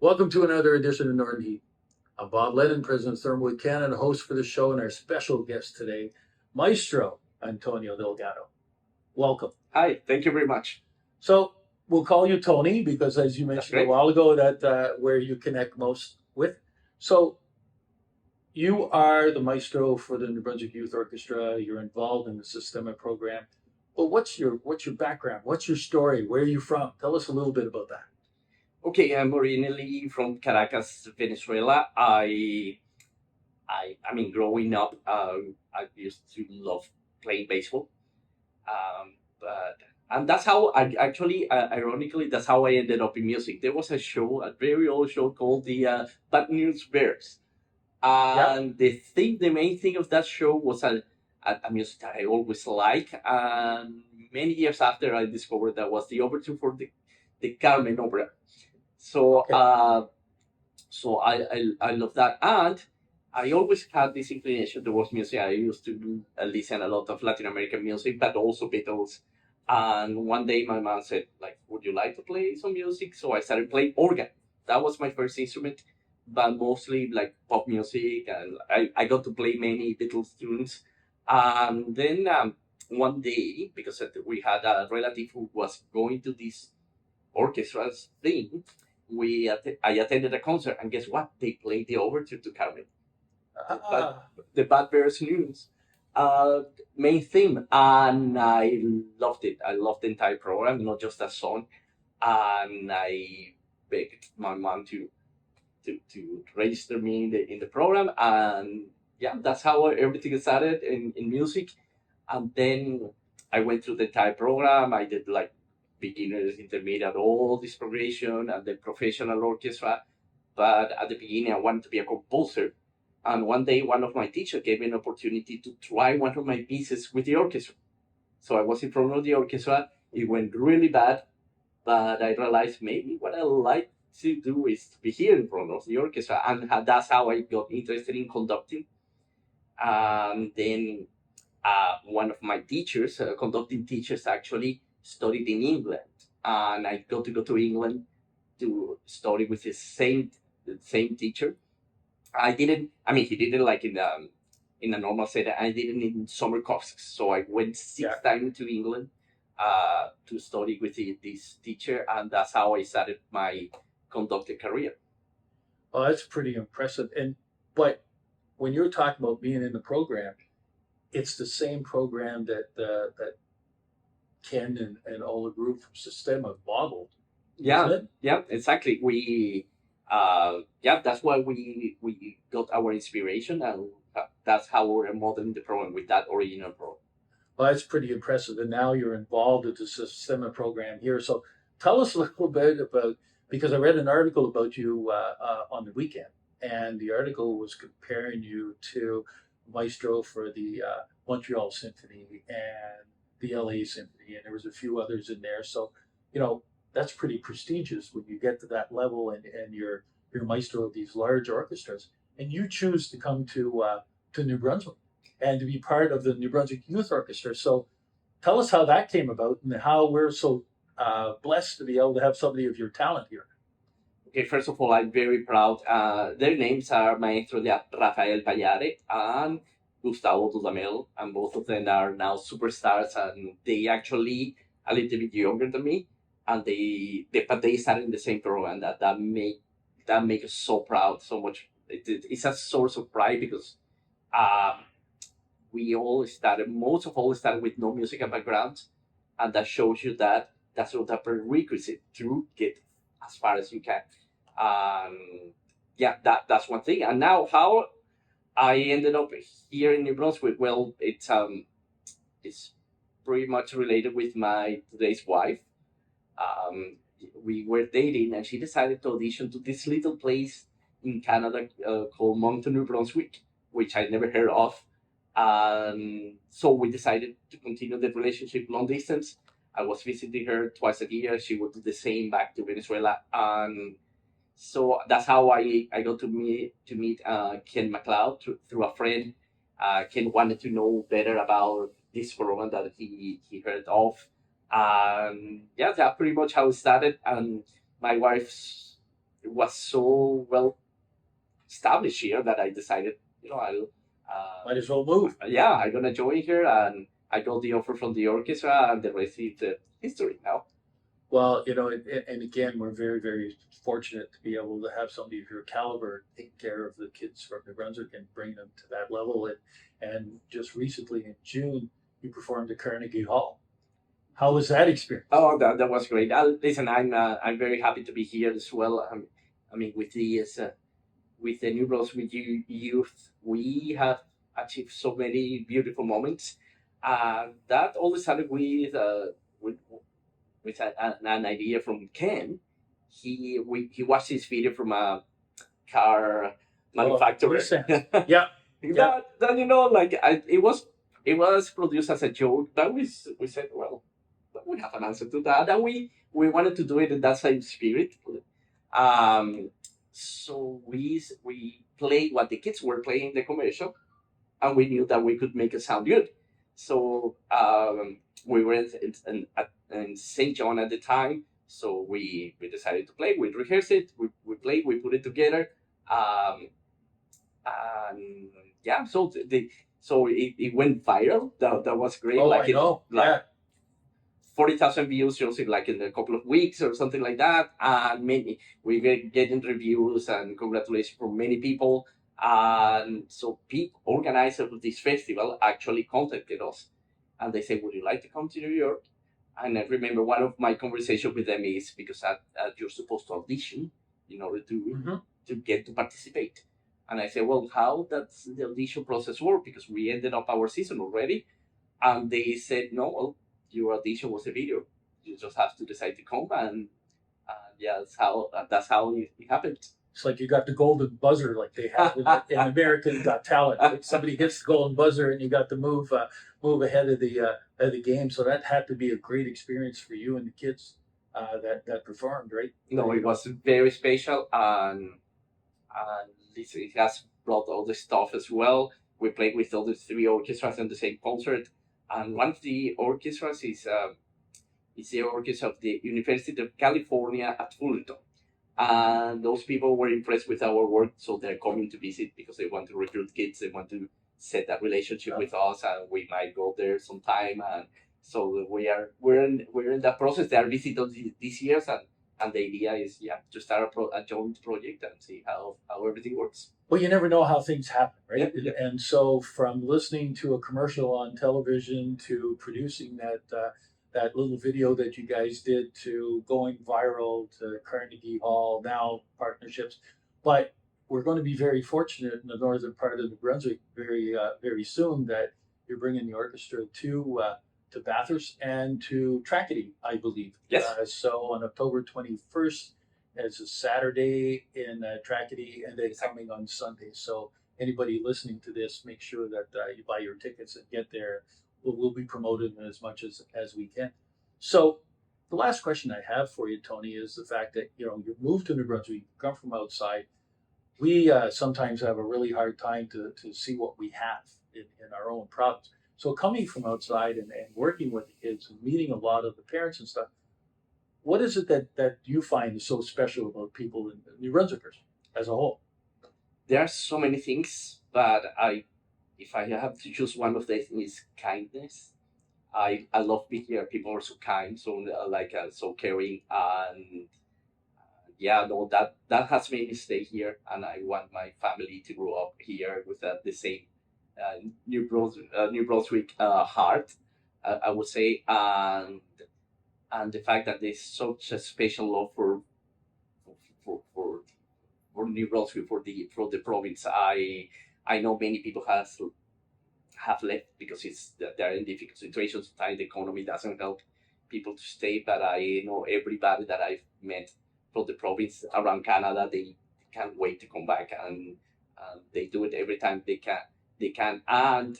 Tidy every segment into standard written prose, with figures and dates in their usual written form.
Welcome to another edition of Northern Heat. I'm Bob Lennon, President of Thermalwood Canada, host for the show, and our special guest today, Maestro Antonio Delgado. Welcome. Hi, thank you very much. So we'll call you Tony because, as you mentioned a while ago, that where you connect most with. So you are the maestro for the New Brunswick Youth Orchestra. You're involved in the Sistema program. Well, what's your background? What's your story? Where are you from? Tell us a little bit about that. Okay, I'm originally from Caracas, Venezuela. I mean, growing up, I used to love playing baseball. But and that's how I actually, ironically, that's how I ended up in music. There was a show, a very old show called the Bad News Bears, Yeah. and the main thing of that show was a music that I always like. And many years after, I discovered that was the overture for the Carmen opera. So Okay. I love that, and I always had this inclination towards music. I used to listen a lot of Latin American music, but also Beatles. And one day my mom said, like, "Would you like to play some music?" So I started playing organ. That was my first instrument, but mostly like pop music, and I got to play many Beatles tunes. And then one day, because we had a relative who was going to this orchestra's thing, I attended a concert, and guess what? They played the overture to Carmen, the bad, Ah, the Bad Bears News uh, main theme, and I loved it. I loved the entire program, not just that song. And I begged my mom to register me in the program, and yeah, that's how everything started in music. And then I went through the entire program. I did like beginners, intermediate, all this progression, and the professional orchestra. But at the beginning, I wanted to be a composer. And one day, one of my teachers gave me an opportunity to try one of my pieces with the orchestra. So I was in front of the orchestra. It went really bad, but I realized maybe what I like to do is to be here in front of the orchestra. And that's how I got interested in conducting. And then one of my teachers, conducting teachers, actually studied in England, and I got to go to England to study with the same teacher. I didn't. I mean, he did it like in a normal setting. I did it in summer courses, so I went six yeah. times to England to study with this teacher, and that's how I started my conducting career. Oh, that's pretty impressive. But when you're talking about being in the program, it's the same program that Ken and all the group from Systema modeled, isn't Yeah, it? yeah, exactly. Yeah, that's why we got our inspiration, and that's how we're modeling the program with that original program. Well, that's pretty impressive. And now you're involved with the Systema program here. So tell us a little bit about, because I read an article about you on the weekend, and the article was comparing you to Maestro for the Montreal Symphony and the LA Symphony, and there was a few others in there. So, that's pretty prestigious when you get to that level, and you're Maestro of these large orchestras, and you choose to come to New Brunswick and to be part of the New Brunswick Youth Orchestra. So tell us how that came about and how we're so blessed to be able to have somebody of your talent here. Okay, first of all, I'm very proud. Their names are Maestro Rafael Payare and Gustavo Dudamel, and both of them are now superstars, and they actually a little bit younger than me, and but they started in the same program. That make us so proud, so much. It's a source of pride because um, most of all started with no musical background, and that shows you that that's not a prerequisite to get as far as you can. Yeah, that's one thing. And now, how I ended up here in New Brunswick? Well, it's pretty much related with my today's wife. Um, we were dating, and she decided to audition to this little place in Canada called Moncton, New Brunswick, which I never heard of. So we decided to continue the relationship long distance. I was visiting her twice a year. She would do the same back to Venezuela, and so that's how I got to meet Ken McLeod through a friend. Ken wanted to know better about this program that he heard of. Yeah, that's pretty much how it started. And my wife's was so well established here that I decided, I'll Might as well move. yeah, I'm gonna join here, and I got the offer from the orchestra, and the rest is history now. Well, and again, we're very, very fortunate to be able to have somebody of your caliber take care of the kids from New Brunswick and bring them to that level. And just recently in June, you performed at Carnegie Hall. How was that experience? Oh, that was great. Listen, I'm very happy to be here as well. I mean, with the New Brunswick youth, we have achieved so many beautiful moments. That all started with an idea from Ken. He watched this video from a car manufacturer. Yeah. Yeah. That like it was produced as a joke. But we said, well, we have an answer to that, and we wanted to do it in that same spirit. Um, so we played what the kids were playing in the commercial, and we knew that we could make it sound good. So we were in St. John at the time, so we decided to play. We rehearsed it, we played, we put it together, and yeah, so it went viral. That was great. Oh, like I know. Yeah. 40,000 views just in a couple of weeks or something like that, and we getting reviews and congratulations from many people. And so people organizers of this festival actually contacted us, and they said, "Would you like to come to New York?" And I remember one of my conversations with them is because you're supposed to audition in order to get to participate. And I said, "Well, how does the audition process work?" Because we ended up our season already, and they said, "No, well, your audition was a video. You just have to decide to come," and yeah, that's how it happened. It's like you got the golden buzzer, like they have in American Got Talent. Like somebody hits the golden buzzer, and you got to move ahead of the game. So that had to be a great experience for you and the kids that performed, right? No, it was very special, and it has brought all the stuff as well. We played with all the three orchestras in the same concert, and one of the orchestras is the orchestra of the University of California at Fullerton. And those people were impressed with our work, so they're coming to visit because they want to recruit kids. They want to set that relationship with us, and we might go there sometime. And so we're in that process. They are visiting this year, and the idea is to start a joint project and see how everything works. Well, you never know how things happen, right? Yeah. And so, from listening to a commercial on television to producing that little video that you guys did to going viral to Carnegie Hall, now partnerships. But we're going to be very fortunate in the northern part of New Brunswick very soon that you're bringing the orchestra to Bathurst and to Tracadie, I believe. Yes. So on October 21st, it's a Saturday in Tracadie, and then coming on Sunday. So anybody listening to this, make sure that you buy your tickets and get there. We'll be promoting it as much as we can. So the last question I have for you, Tony, is the fact that you moved to New Brunswick, you come from outside. We sometimes have a really hard time to see what we have in our own province. So coming from outside and working with the kids and meeting a lot of the parents and stuff, what is it that you find is so special about people in New Brunswickers as a whole? There are so many things, but if I have to choose one of them, is kindness. I love being here. People are so kind, so so caring, and yeah, no, that has made me stay here, and I want my family to grow up here with the same New Brunswick heart, I would say, and the fact that there's such a special love for for, for New Brunswick for the province. I know many people have left because they're in difficult situations. Sometimes the economy doesn't help people to stay, but I know everybody that I've met from the province around Canada, they can't wait to come back, and they do it every time they can. And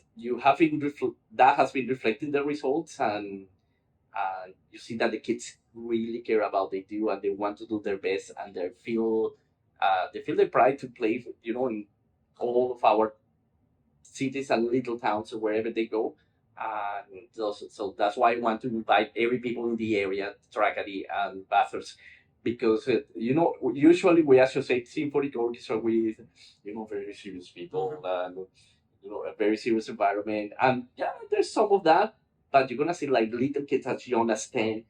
that has been reflecting the results, and you see that the kids really care about what they do, and they want to do their best, and they feel the pride to play, in all of our cities and little towns or wherever they go. So that's why I want to invite every people in the area, Tracadie and Bathurst, because usually we associate symphonic orchestra with very serious people and a very serious environment, and yeah, there's some of that, but you're gonna see like little kids as young as 10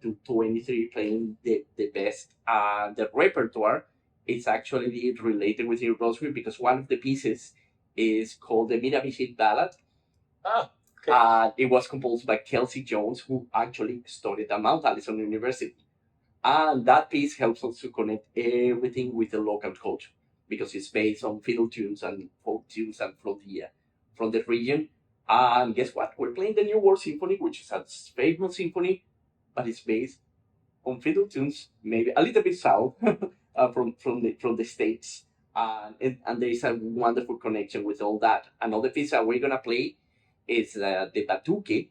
to 23 playing the best, and the repertoire is actually related with your Rosary because one of the pieces is called the Miramichi Ballad. Ah, okay. It was composed by Kelsey Jones, who actually studied at Mount Allison University. And that piece helps us to connect everything with the local culture because it's based on fiddle tunes and folk tunes and from the region. And guess what? We're playing the New World Symphony, which is a famous symphony, but it's based on fiddle tunes, maybe a little bit south from the States. And there is a wonderful connection with all that. Another piece that we're gonna play is the Batuque,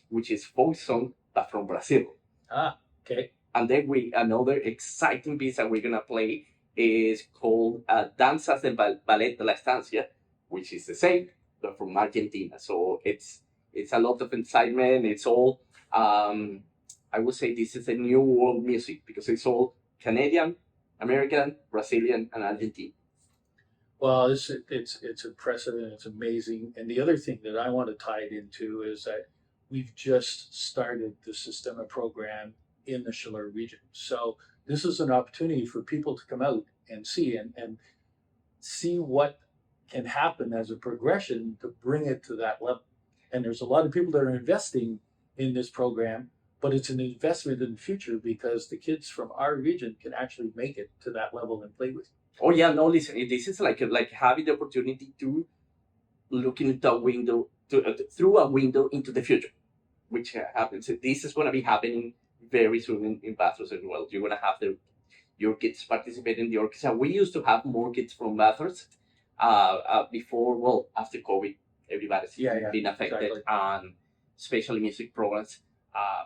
which is folk song but from Brazil. Ah, okay. And then another exciting piece that we're gonna play is called Danzas del Ballet de la Estancia, which is the same but from Argentina. So it's a lot of excitement. It's all I would say this is a new world music because it's all Canadian, American, Brazilian, and Argentine. Well, it's impressive and it's amazing. And the other thing that I want to tie it into is that we've just started the Sistema program in the Chaleur region. So this is an opportunity for people to come out and see what can happen as a progression to bring it to that level. And there's a lot of people that are investing in this program, but it's an investment in the future because the kids from our region can actually make it to that level and play with you. Oh yeah, no, listen, this is like having the opportunity to look into a window through a window into the future, which happens. This is going to be happening very soon in Bathurst as well. You're going to have your kids participate in the orchestra. We used to have more kids from Bathurst before, well, after COVID, everybody's been affected, exactly. And especially music programs.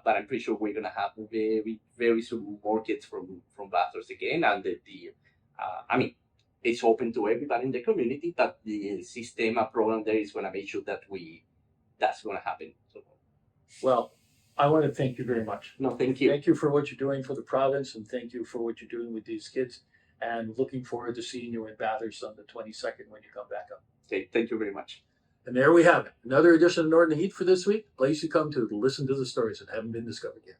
But I'm pretty sure we're going to have very, very soon more kids from Bathurst again. And I mean, it's open to everybody in the community, but the Sistema program there is going to make sure that that's going to happen. So, well, I want to thank you very much. No, thank you. Thank you for what you're doing for the province, and thank you for what you're doing with these kids. And looking forward to seeing you in Bathurst on the 22nd when you come back up. Okay, thank you very much. And there we have it. Another edition of Northern Heat for this week. Place you come to listen to the stories that haven't been discovered yet.